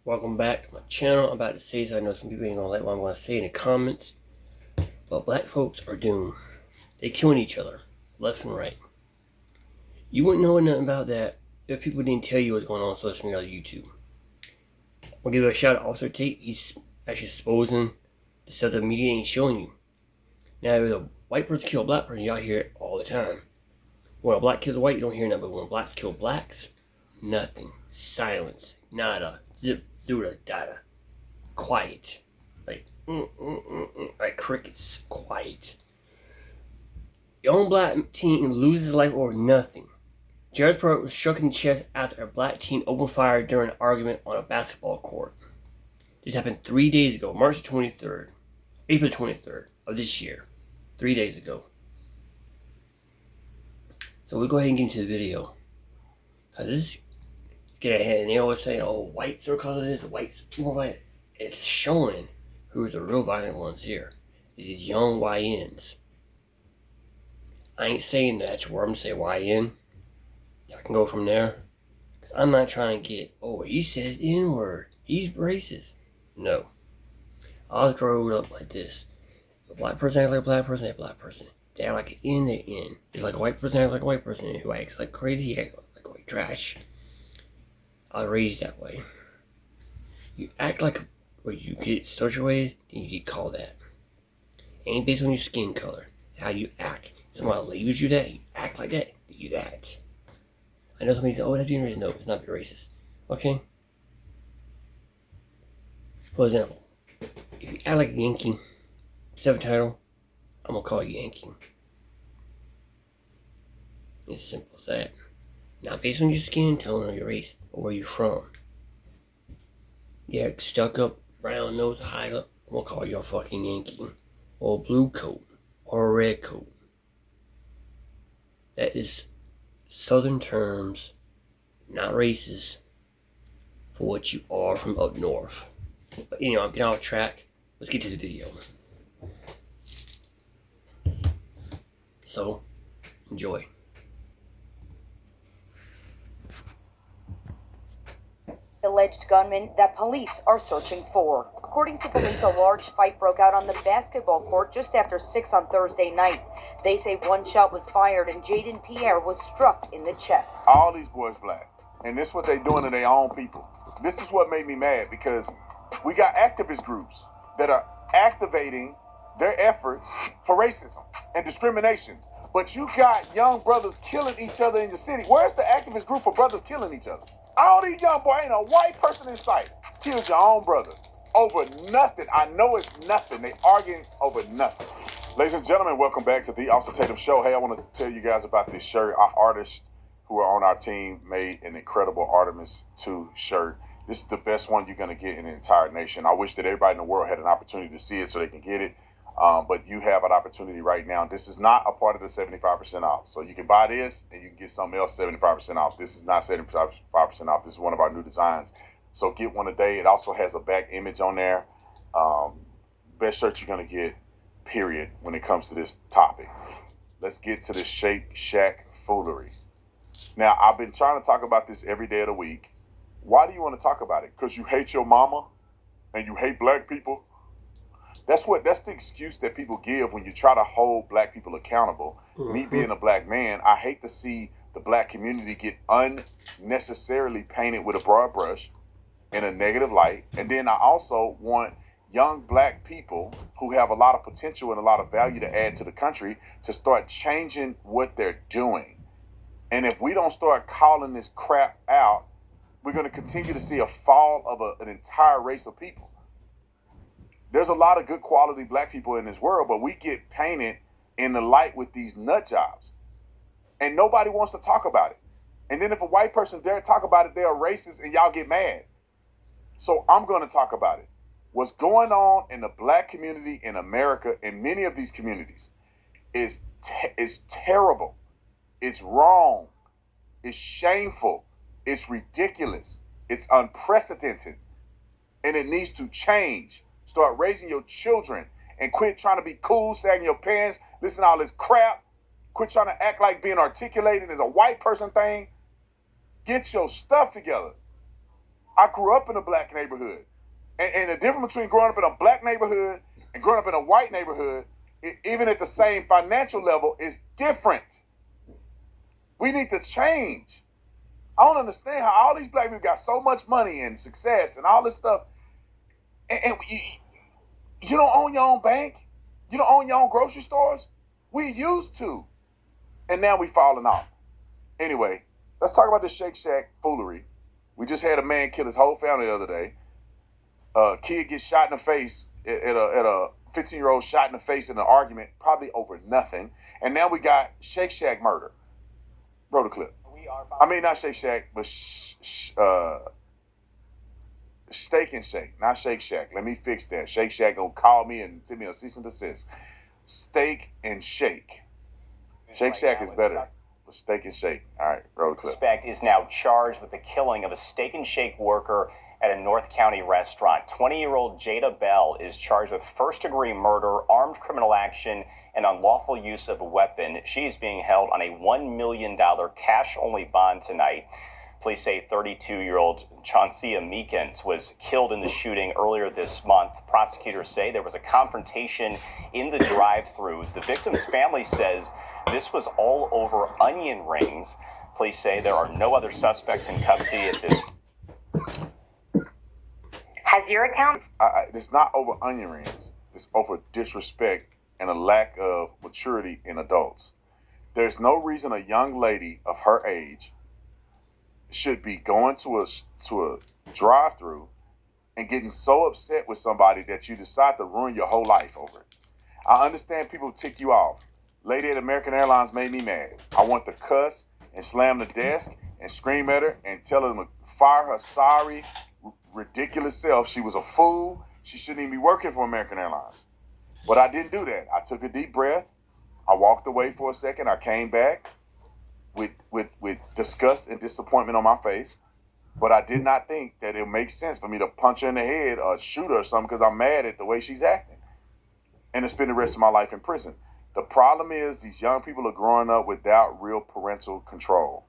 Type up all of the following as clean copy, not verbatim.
Welcome back to my channel. I'm about to say so I know some people ain't gonna like what I'm gonna say in the comments. But black folks are doomed. They killing each other, left and right. You wouldn't know nothing about that if people didn't tell you what's going on social media like YouTube. I'll give you a shout out to Officer Tate. He's actually exposing the stuff the media ain't showing you. Now if a white person kill a black person, y'all hear it all the time. When a black kills a white, you don't hear nothing, but when blacks kill blacks, nothing. Silence. Nada. Zip. Zura. Dada. Quiet. Like crickets. Quiet. Your own black team loses life over nothing. Jared Pruitt was struck in the chest after a black team opened fire during an argument on a basketball court. This happened 3 days ago, March 23rd, April 23rd of this year. 3 days ago. So we'll go ahead and get into the video. Because this get ahead, and they always say, oh, whites are cause of this, whites more violent. It's showing who's the real violent ones here. These young YNs. I ain't saying that's where I'm going to say YN. Y'all can go from there. Because I'm not trying to get, oh, he says N-word. He's racist. No. I'll grow up like this. A black person acts like a black person, a black person. They act like an N, they N. It's like a white person acts like a white person who acts like crazy, he acts like white trash. I was raised that way. You act like what you get social ways, then you get called that. It ain't based on your skin color. It's how you act. Somebody labels you that, you act like that, you that. I know somebody says, oh, that's being racist. No, it's not being racist. Okay? For example, if you act like a Yankee, subtitle, I'm gonna call you Yankee. It's as simple as that. Not based on your skin tone or your race or where you're from. Yeah, stuck up, brown nose, high up, I'm gonna call you a fucking Yankee. Or a blue coat. Or a red coat. That is southern terms, not racist, for what you are from up north. But anyway, I'm getting off track. Let's get to the video. So, enjoy. Alleged gunman that police are searching for. According to police, a large fight broke out on the basketball court just after 6 on Thursday night. They say one shot was fired and Jaden Pierre was struck in the chest. All these boys black, and this is what they doing to their own people. This is what made me mad, because we got activist groups that are activating their efforts for racism and discrimination. But you got young brothers killing each other in the city. Where's the activist group for brothers killing each other? All these young boys, ain't a white person in sight. Kills your own brother over nothing. I know it's nothing. They arguing over nothing. Ladies and gentlemen, welcome back to the Officer Tatum Show. Hey, I want to tell you guys about this shirt. Our artists who are on our team made an incredible Artemis 2 shirt. This is the best one you're going to get in the entire nation. I wish that everybody in the world had an opportunity to see it so they can get it. But you have an opportunity right now. This is not a part of the 75% off. So you can buy this and you can get something else 75% off. This is not 75% off. This is one of our new designs. So get one today. It also has a back image on there. Best shirt you're going to get, period, when it comes to this topic. Let's get to the Shake Shack foolery. Now, I've been trying to talk about this every day of the week. Why do you want to talk about it? Because you hate your mama and you hate black people? That's the excuse that people give when you try to hold black people accountable. Mm-hmm. Me being a black man, I hate to see the black community get unnecessarily painted with a broad brush in a negative light. And then I also want young black people who have a lot of potential and a lot of value to add to the country to start changing what they're doing. And if we don't start calling this crap out, we're going to continue to see a fall of an entire race of people. There's a lot of good quality black people in this world, but we get painted in the light with these nut jobs. And nobody wants to talk about it. And then if a white person dare talk about it, they're racist and y'all get mad. So I'm going to talk about it. What's going on in the black community in America, in many of these communities, is terrible. It's wrong. It's shameful. It's ridiculous. It's unprecedented. And it needs to change. Start raising your children and quit trying to be cool, sagging your pants, listen to all this crap. Quit trying to act like being articulated is a white person thing. Get your stuff together. I grew up in a black neighborhood. And the difference between growing up in a black neighborhood and growing up in a white neighborhood, even at the same financial level, is different. We need to change. I don't understand how all these black people got so much money and success and all this stuff. And you don't own your own bank. You don't own your own grocery stores. We used to. And now we falling off. Anyway, let's talk about this Shake Shack foolery. We just had a man kill his whole family the other day. A kid gets shot in the face at a 15-year-old shot in the face in an argument, probably over nothing. And now we got Shake Shack murder. Roll the clip. I mean, not Shake Shack, but Steak and Shake, not Shake Shack. Let me fix that. Shake Shack gonna call me and send me a cease and desist. Steak and Shake. Shake Shack is better. But Steak and Shake. All right, roll the clip. Suspect is now charged with the killing of a Steak and Shake worker at a North County restaurant. 20-year-old Jada Bell is charged with first-degree murder, armed criminal action, and unlawful use of a weapon. She is being held on a $1 million cash-only bond tonight. Police say 32-year-old Chauncey Meekins was killed in the shooting earlier this month. Prosecutors say there was a confrontation in the drive-thru. The victim's family says this was all over onion rings. Police say there are no other suspects in custody at this. Has your account? It's not over onion rings. It's over disrespect and a lack of maturity in adults. There's no reason a young lady of her age should be going to a drive-thru and getting so upset with somebody that you decide to ruin your whole life over it. I understand people tick you off. Lady at American Airlines made me mad. I want to cuss and slam the desk and scream at her and tell her to fire her sorry, ridiculous self. She was a fool. She shouldn't even be working for American Airlines. But I didn't do that. I took a deep breath. I walked away for a second. I came back with disgust and disappointment on my face. But I did not think that it makes sense for me to punch her in the head or shoot her or something because I'm mad at the way she's acting and to spend the rest of my life in prison. The problem is these young people are growing up without real parental control.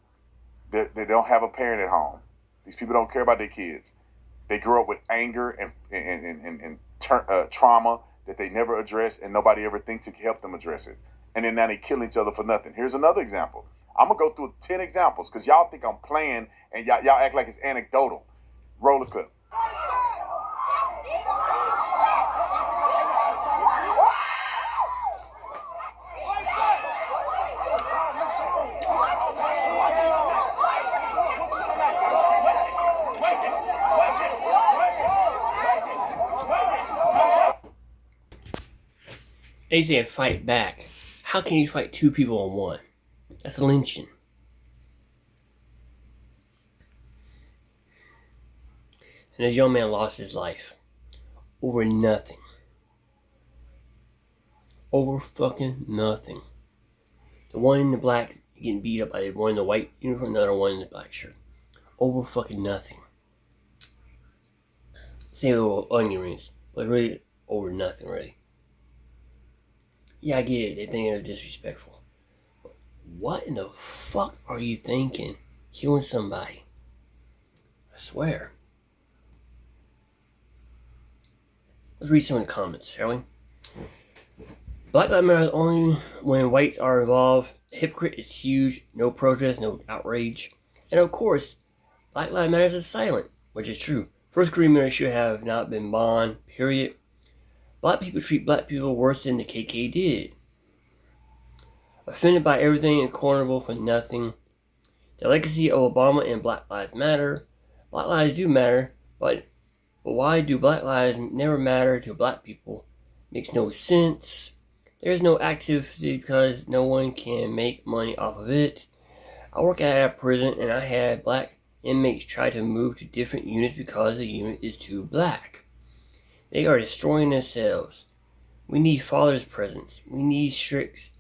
They don't have a parent at home. These people don't care about their kids. They grew up with anger and trauma that they never address, and nobody ever thinks to help them address it. And then now they kill each other for nothing. Here's another example. I'm going to go through 10 examples because y'all think I'm playing and y'all act like it's anecdotal. Roll the clip. They say fight back. How can you fight two people on one? That's lynching. And this young man lost his life over nothing. Over fucking nothing. The one in the black getting beat up by the one in the white uniform, the other one in the black shirt. Over fucking nothing. Say over onion rings, but really over nothing, really. Yeah, I get it. They think they're disrespectful. But what in the fuck are you thinking? Killing somebody. I swear. Let's read some of the comments, shall we? Black Lives Matter only when whites are involved. Hypocrite is huge. No protest, no outrage. And of course, Black Lives Matter is silent, which is true. First degree murder should have not been bond, period. Black people treat black people worse than the KK did. Offended by everything and cornerable for nothing. The legacy of Obama and Black Lives Matter. Black lives do matter, but why do black lives never matter to black people? Makes no sense. There's no activity because no one can make money off of it. I work at a prison and I had black inmates try to move to different units because the unit is too black. They are destroying themselves. We need fathers' presence. We need strict,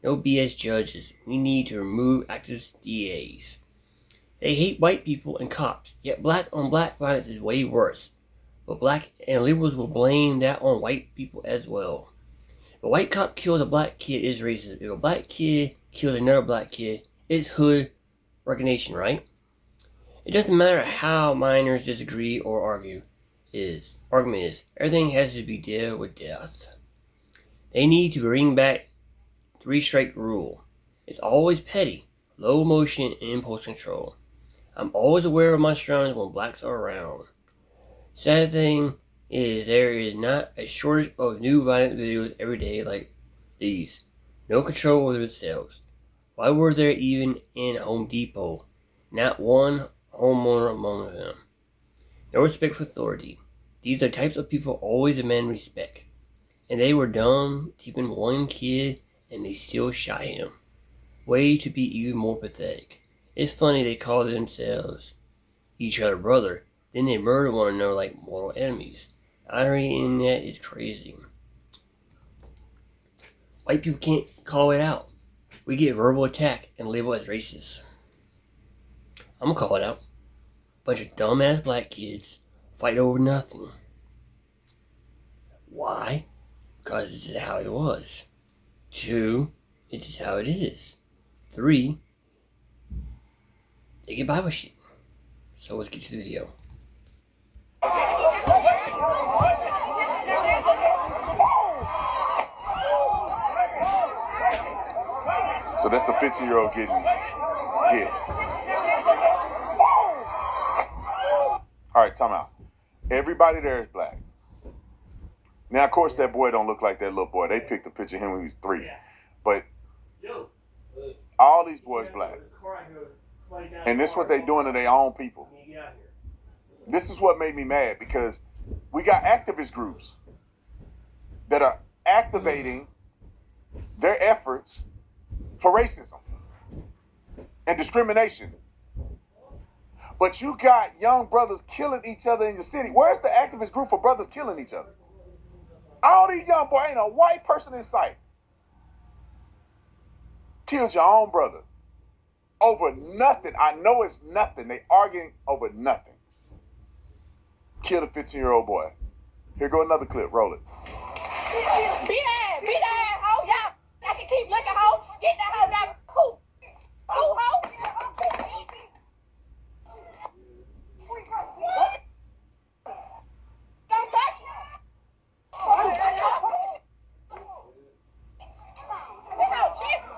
no BS judges. We need to remove activist DAs. They hate white people and cops, yet black on black violence is way worse. But black and liberals will blame that on white people as well. If a white cop kills a black kid, it's racist. If a black kid kills another black kid, it's hood recognition, right? It doesn't matter how minors disagree or argument is, everything has to be dealt with death. They need to bring back 3-strike rule. It's always petty, low emotion, and impulse control. I'm always aware of my surroundings when blacks are around. Sad thing is there is not a shortage of new violent videos every day like these. No control over themselves. Why were there even in Home Depot? Not one homeowner among them. No respect for authority. These are types of people always demand respect. And they were dumb, keeping one kid, and they still shot him. Way to be even more pathetic. It's funny they call themselves each other brother, then they murder one another like mortal enemies. Irony in that is crazy. White people can't call it out. We get verbal attack and labeled as racist. I'm gonna call it out. Bunch of dumbass black kids fight over nothing. Why? Because this is how it was. 2, it's just how it is. 3, they get by with shit. So let's get to the video. So that's the 15-year-old getting hit. All right, time out. Everybody there is black. Now, of course, that boy don't look like that little boy. They picked a picture of him when he was 3. But all these boys black. And this is what they doing to their own people. This is what made me mad, because we got activist groups that are activating their efforts for racism and discrimination. But you got young brothers killing each other in your city. Where's the activist group for brothers killing each other? All these young boys, ain't a white person in sight. Killed your own brother over nothing. I know it's nothing. They arguing over nothing. Killed a 15-year-old boy. Here go another clip. Roll it. Be that, ho, yeah. I can keep looking, ho. Get the ho down. Ho. Ho. Don't touch me. That hoe tripping.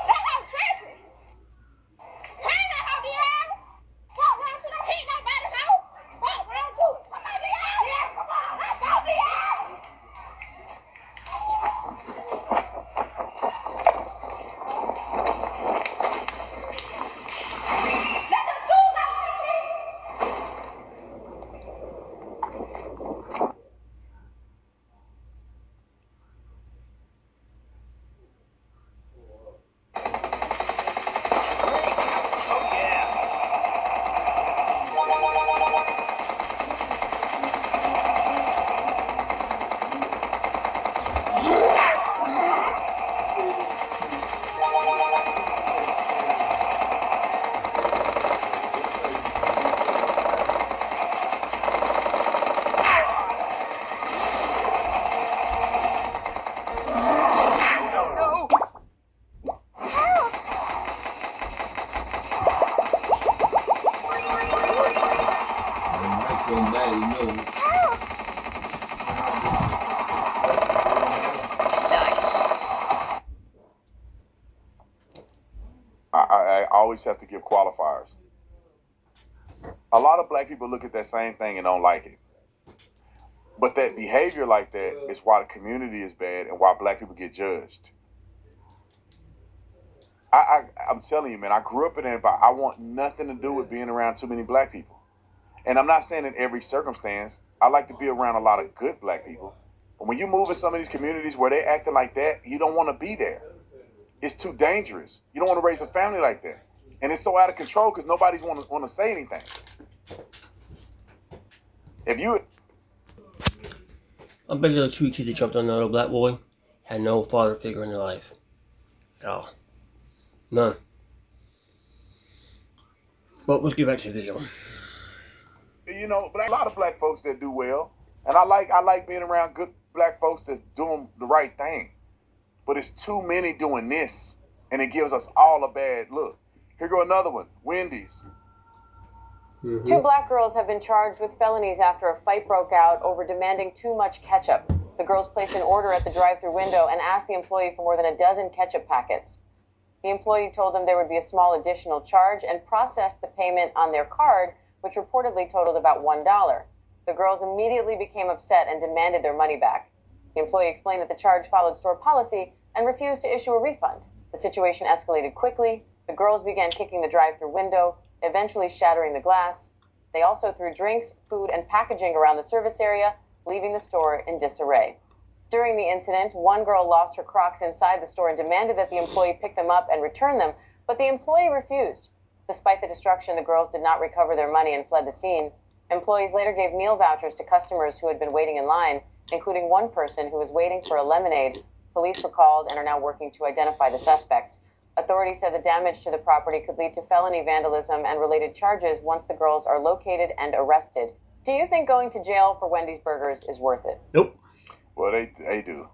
That hoe tripping. Hey, that hoe be out. Walk round to them. Hit nobody, ho. Walk round to it. Come on, be out. Yeah, come on. Let's go, be out. Let them shoot us. I always have to give qualifiers. A lot of black people look at that same thing and don't like it. But that behavior like that is why the community is bad and why black people get judged. I'm telling you, man, I grew up in it, but I want nothing to do with being around too many black people. And I'm not saying in every circumstance. I like to be around a lot of good black people. But when you move in some of these communities where they acting like that, you don't want to be there. It's too dangerous. You don't want to raise a family like that. And it's so out of control because nobody's want to say anything. If you... I bet those 2 kids that jumped on the little black boy had no father figure in their life. At all. None. But let's get back to the video. You know, a lot of black folks that do well. And I like being around good black folks that's doing the right thing. But it's too many doing this. And it gives us all a bad look. Here go another one. Wendy's. Two black girls have been charged with felonies after a fight broke out over demanding too much ketchup. The girls placed an order at the drive-thru window and asked the employee for more than a dozen ketchup packets. The employee told them there would be a small additional charge and processed the payment on their card, which reportedly totaled about $1. The girls immediately became upset and demanded their money back. The employee explained that the charge followed store policy and refused to issue a refund. The situation escalated quickly. The girls began kicking the drive-thru window, eventually shattering the glass. They also threw drinks, food, and packaging around the service area, leaving the store in disarray. During the incident, one girl lost her Crocs inside the store and demanded that the employee pick them up and return them, but the employee refused. Despite the destruction, the girls did not recover their money and fled the scene. Employees later gave meal vouchers to customers who had been waiting in line, including one person who was waiting for a lemonade. Police were called and are now working to identify the suspects. Authorities said the damage to the property could lead to felony vandalism and related charges once the girls are located and arrested. Do you think going to jail for Wendy's burgers is worth it? Nope. Well, they do.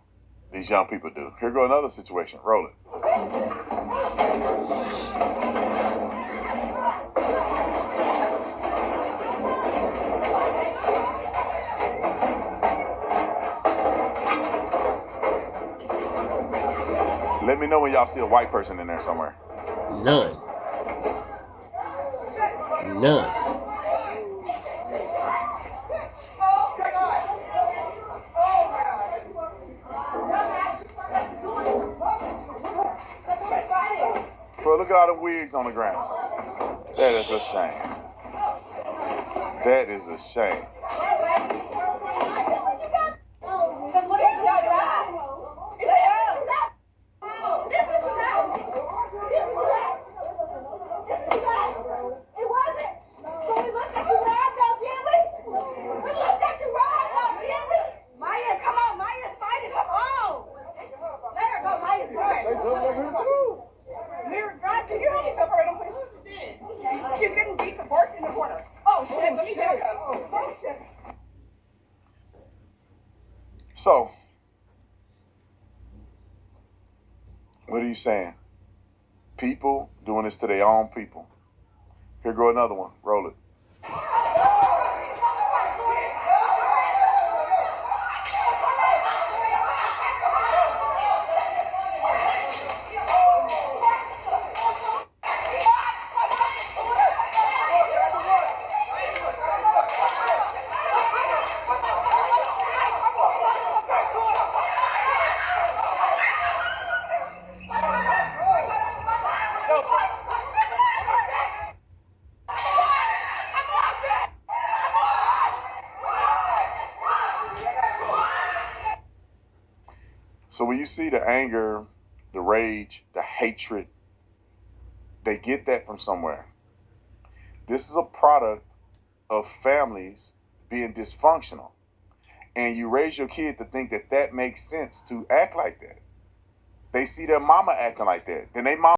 These young people do. Here go another situation. Roll it. Let me know when y'all see a white person in there somewhere. None. None. Bro, look at all the wigs on the ground. That is a shame. That is a shame. Can you help me separate them, please? She's getting beat to birth in the corner. Oh, shit. Let me back up. Oh, shit. So, what are you saying? People doing this to their own people. Here go another one. Roll it. So when you see the anger, the rage, the hatred, they get that from somewhere. This is a product of families being dysfunctional. And you raise your kid to think that that makes sense to act like that. They see their mama acting like that. Then they mama